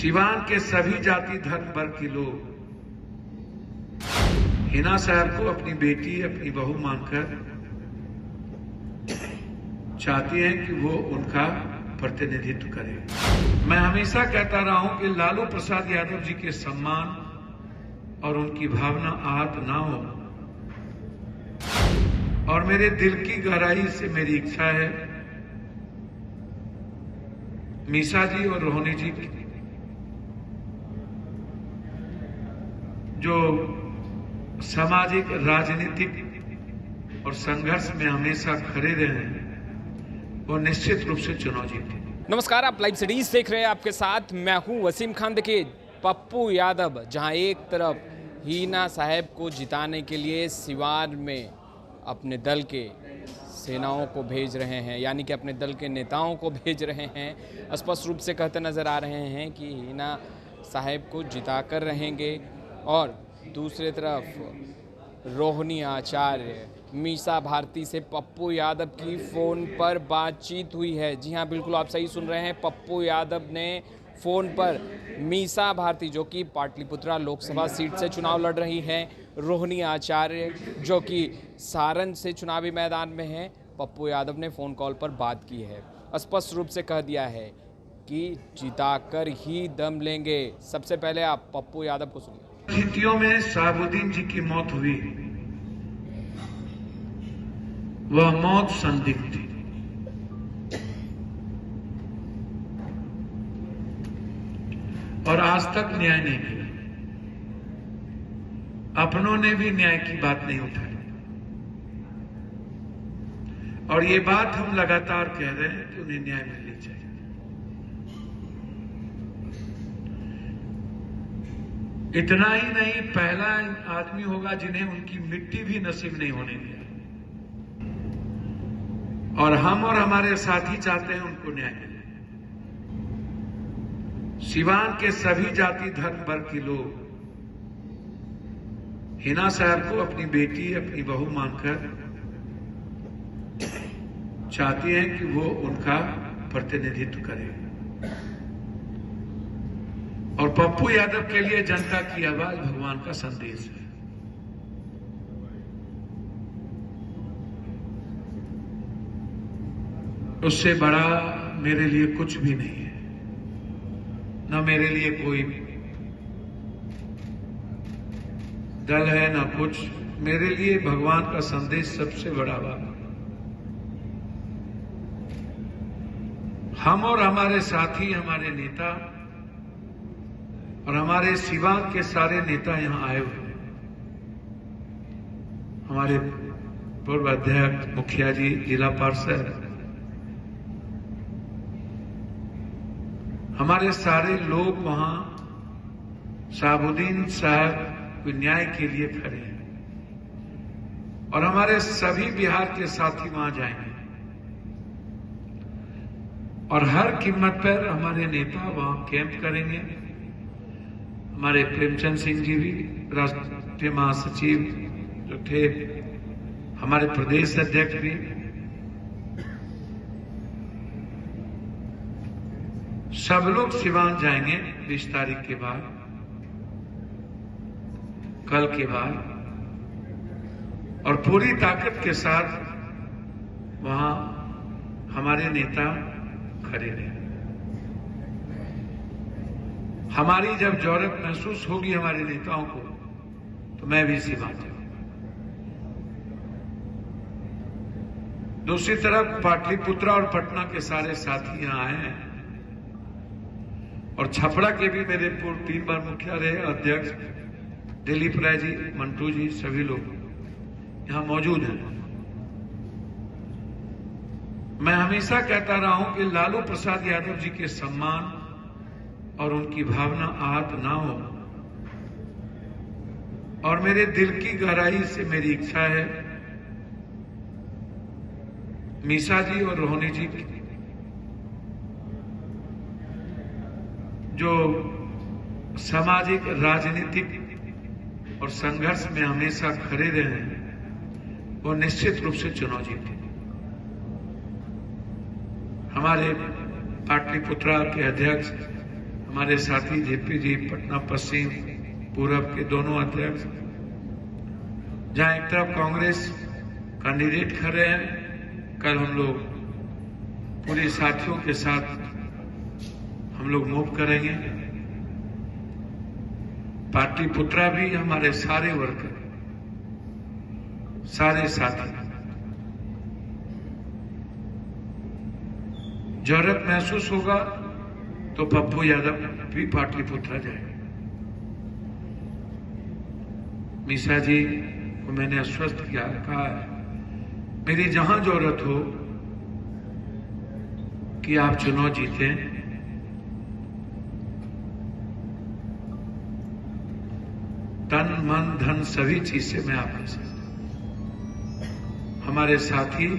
सिवान के सभी जाति धर्म वर्ग के लोग हिना साहब को अपनी बेटी, अपनी बहू मानकर चाहती हैं कि वो उनका प्रतिनिधित्व करे। मैं हमेशा कहता रहा हूं कि लालू प्रसाद यादव जी के सम्मान और उनकी भावना आहत ना हो, और मेरे दिल की गहराई से मेरी इच्छा है मीसा जी और रोहिणी जी जो सामाजिक, राजनीतिक और संघर्ष में हमेशा खड़े रहे हैं, वो निश्चित रूप से चुनाव जीते। नमस्कार, आप लाइव सिटीज देख रहे हैं। आपके साथ मैं हूं वसीम खान। देखिए, पप्पू यादव जहां एक तरफ हिना साहब को जिताने के लिए सिवान में अपने दल के सेनाओं को भेज रहे हैं, यानी कि अपने दल के नेताओं को भेज रहे हैं, स्पष्ट रूप से कहते नजर आ रहे हैं कि हिना साहब को जिताकर रहेंगे। और दूसरी तरफ रोहिणी आचार्य, मीसा भारती से पप्पू यादव की फ़ोन पर बातचीत हुई है। जी हाँ, बिल्कुल आप सही सुन रहे हैं। पप्पू यादव ने फ़ोन पर मीसा भारती, जो कि पाटलिपुत्रा लोकसभा सीट से चुनाव लड़ रही हैं, रोहिणी आचार्य जो कि सारण से चुनावी मैदान में हैं, पप्पू यादव ने फ़ोन कॉल पर बात की है। स्पष्ट रूप से कह दिया है कि जिताकर ही दम लेंगे। सबसे पहले आप पप्पू यादव को सुनिए। स्थितियों में शहाबुद्दीन जी की मौत हुई, वह मौत संदिग्ध थी। और आज तक न्याय नहीं मिला। अपनों ने भी न्याय की बात नहीं उठाई, और ये बात हम लगातार कह रहे हैं कि उन्हें न्याय मिलनी चाहिए। इतना ही नहीं, पहला आदमी होगा जिन्हें उनकी मिट्टी भी नसीब नहीं होने दिया, और हम और हमारे साथी चाहते हैं उनको न्याय मिले। सिवान के सभी जाति धर्म वर्ग के लोग हिना साहब को अपनी बेटी, अपनी बहू मानकर चाहती हैं कि वो उनका प्रतिनिधित्व करे। और पप्पू यादव के लिए जनता की आवाज भगवान का संदेश है। उससे बड़ा मेरे लिए कुछ भी नहीं है, ना मेरे लिए कोई दल है, ना कुछ। मेरे लिए भगवान का संदेश सबसे बड़ा बात। हम और हमारे साथी, हमारे नेता और हमारे सिवान के सारे नेता यहां आए हुए हैं। हमारे पूर्व अध्यक्ष, मुखिया जी, जिला पार्षद, हमारे सारे लोग वहां शहाबुद्दीन साहब के न्याय के लिए खड़े हैं, और हमारे सभी बिहार के साथी वहां जाएंगे, और हर कीमत पर हमारे नेता वहां कैंप करेंगे। हमारे प्रेमचंद सिंह जी भी, राष्ट्रीय महासचिव जो थे, हमारे प्रदेश अध्यक्ष भी, सब लोग सिवान जाएंगे 20 तारीख के बाद, कल के बाद, और पूरी ताकत के साथ वहां हमारे नेता खड़े रहे। हमारी जब जरूरत महसूस होगी हमारे नेताओं को, तो मैं भी सिवान जाऊंगा। दूसरी तरफ पाटलिपुत्रा और पटना के सारे साथी यहां आए हैं, और छपरा के भी मेरे पूर्व 3 बार मुखिया रहे अध्यक्ष दिलीप राय जी, मंटू जी, सभी लोग यहां मौजूद हैं। मैं हमेशा कहता रहा हूं कि लालू प्रसाद यादव जी के सम्मान और उनकी भावना आहत ना हो, और मेरे दिल की गहराई से मेरी इच्छा है मीसा जी और रोहिणी जी जो सामाजिक, राजनीतिक और संघर्ष में हमेशा खड़े रहे हैं, वो निश्चित रूप से चुनाव जीते। हमारे पाटलिपुत्रा के अध्यक्ष, हमारे साथी जेपी जी पटना पश्चिम पूरब के दोनों अध्यक्ष, जहां एक तरफ कांग्रेस कैंडिडेट खड़े हैं, कल हम लोग पूरे साथियों के साथ हम लोग मूव करेंगे। पार्टी पुत्रा भी, हमारे सारे वर्कर, सारे साथी जरूरत महसूस होगा तो पप्पू यादव भी पाटलिपुत्रा जाएंगे। मिश्रा जी को मैंने आश्वस्त किया, कहा मेरी जहां जरूरत हो कि आप चुनाव जीते, तन मन धन सभी चीज से मैं आपके साथ। हमारे साथी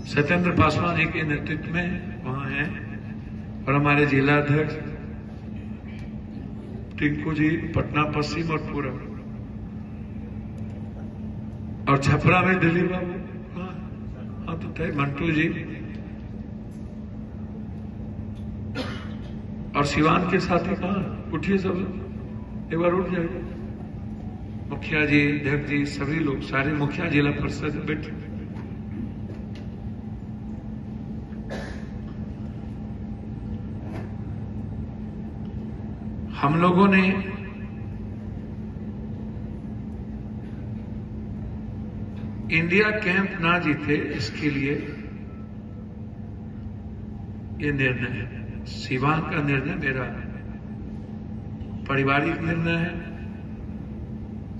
सत्येंद्र पासवान जी के नेतृत्व में वहां हैं और हमारे जिला अध्यक्ष टिंकू जी पटना पश्चिम और पूरब, और छपरा में दिल्ली बाबू, हाँ तो थे मंटू जी, और सिवान के साथी कहाँ, उठिए सब एक बार उठ जाइए। मुखिया जी, अध्यक्ष जी, सभी लोग, सारे मुखिया जिला परिषद बैठे। हम लोगों ने इंडिया कैंप ना जीते इसके लिए ये निर्णय है। सिवान का निर्णय मेरा पारिवारिक निर्णय है।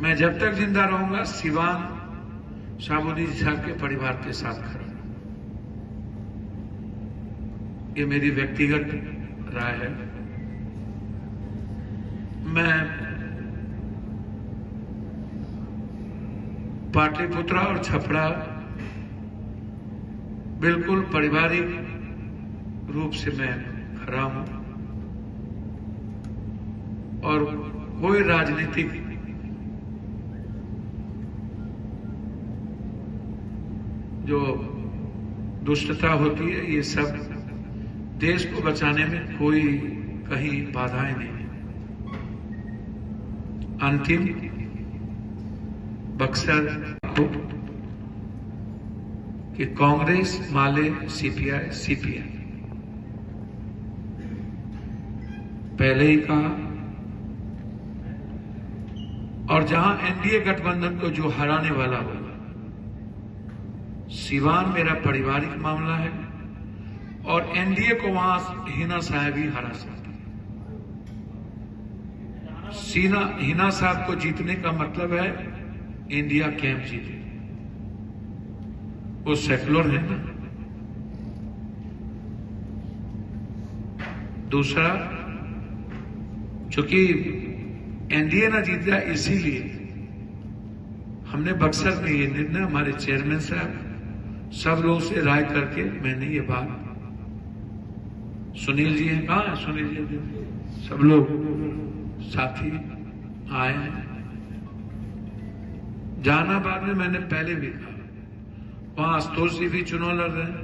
मैं जब तक जिंदा रहूंगा सिवान शाहबुद्दीन साहब के परिवार के साथ खड़ा, ये मेरी व्यक्तिगत राय है। मैं पाटलिपुत्रा और छपरा बिल्कुल पारिवारिक रूप से मैं खड़ा हूं और कोई राजनीतिक जो दुष्टता होती है, ये सब देश को बचाने में कोई कहीं बाधाएं नहीं। अंतिम बक्सर कि कांग्रेस माले सीपीआई सीपीआई पहले ही कहा, और जहां एनडीए गठबंधन को जो हराने वाला होगा, सिवान मेरा पारिवारिक मामला है और एनडीए को वहां हिना साहब ही हरा सकता है। हिना साहब को जीतने का मतलब है इंडिया कैंप जीते, वो सेकुलर है ना। दूसरा, चूंकि एनडीए ना जीत गया, इसीलिए हमने बक्सर में ये निर्णय, हमारे चेयरमैन साहब सब लोगों से राय करके मैंने ये बात, सुनील जी हैं, कहाँ सुनील जी, सब लोग साथी आए हैं। जहानाबाद में मैंने पहले भी कहा, वहां आशुतोष जी भी चुनाव लड़ रहे हैं,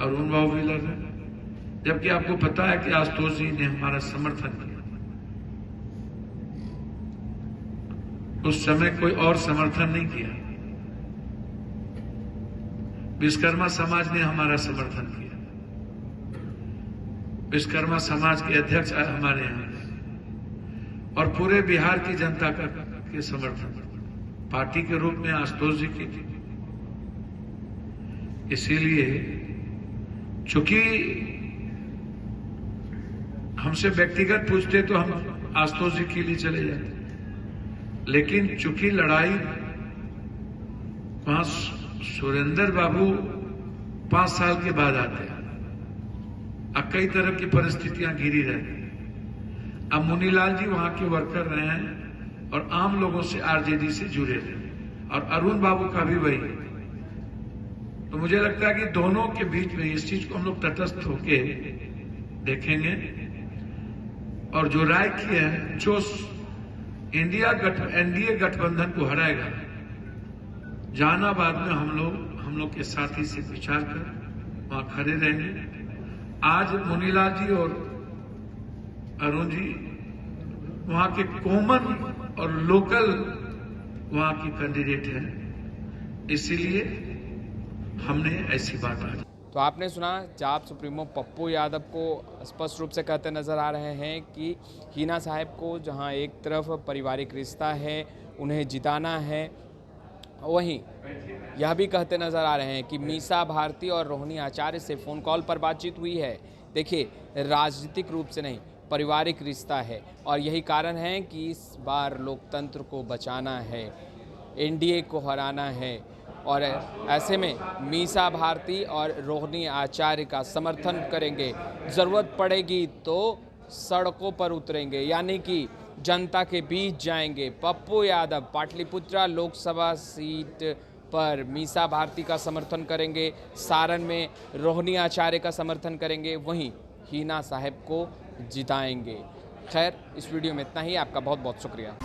अरुण बाबू भी लड़ रहे हैं, जबकि आपको पता है कि आशुतोष जी ने हमारा समर्थन किया। उस समय कोई और समर्थन नहीं किया, विश्वकर्मा समाज ने हमारा समर्थन किया। विश्वकर्मा समाज के अध्यक्ष हमारे यहाँ और पूरे बिहार की जनता का के समर्थन पार्टी के रूप में आशुतोष जी की थी। इसीलिए चूंकि हमसे व्यक्तिगत पूछते तो हम आशुतोष जी के लिए चले जाते, लेकिन चूंकि लड़ाई वहां सुरेंद्र बाबू 5 साल के बाद आते हैं, अब कई तरह की परिस्थितियां घिरी रहती हैं। अब मुनीलाल जी वहां के वर्कर रहे हैं और आम लोगों से आरजेडी से जुड़े रहे, और अरुण बाबू का भी वही। तो मुझे लगता है कि दोनों के बीच में इस चीज को हम लोग तटस्थ होके देखेंगे, और जो राय की है, जो एनडीए गठबंधन को हराएगा, जहानाबाद में हम लोग के साथी से विचार कर वहां खड़े रहेंगे। आज मुनीलाल जी और अरुण जी वहां के कॉमन और लोकल वहां की कैंडिडेट है, इसीलिए हमने ऐसी बात आज। तो आपने सुना जाप सुप्रीमो पप्पू यादव को स्पष्ट रूप से कहते नजर आ रहे हैं कि हिना साहब को जहां एक तरफ पारिवारिक रिश्ता है उन्हें जिताना है, वहीं यह भी कहते नजर आ रहे हैं कि मीसा भारती और रोहिणी आचार्य से फ़ोन कॉल पर बातचीत हुई है। देखिए, राजनीतिक रूप से नहीं, पारिवारिक रिश्ता है और यही कारण है कि इस बार लोकतंत्र को बचाना है, एनडीए को हराना है और ऐसे में मीसा भारती और रोहिणी आचार्य का समर्थन करेंगे। ज़रूरत पड़ेगी तो सड़कों पर उतरेंगे, यानी कि जनता के बीच जाएंगे। पप्पू यादव पाटलिपुत्रा लोकसभा सीट पर मीसा भारती का समर्थन करेंगे, सारण में रोहिणी आचार्य का समर्थन करेंगे, वहीं हिना साहब को जिताएंगे। खैर, इस वीडियो में इतना ही। आपका बहुत बहुत शुक्रिया।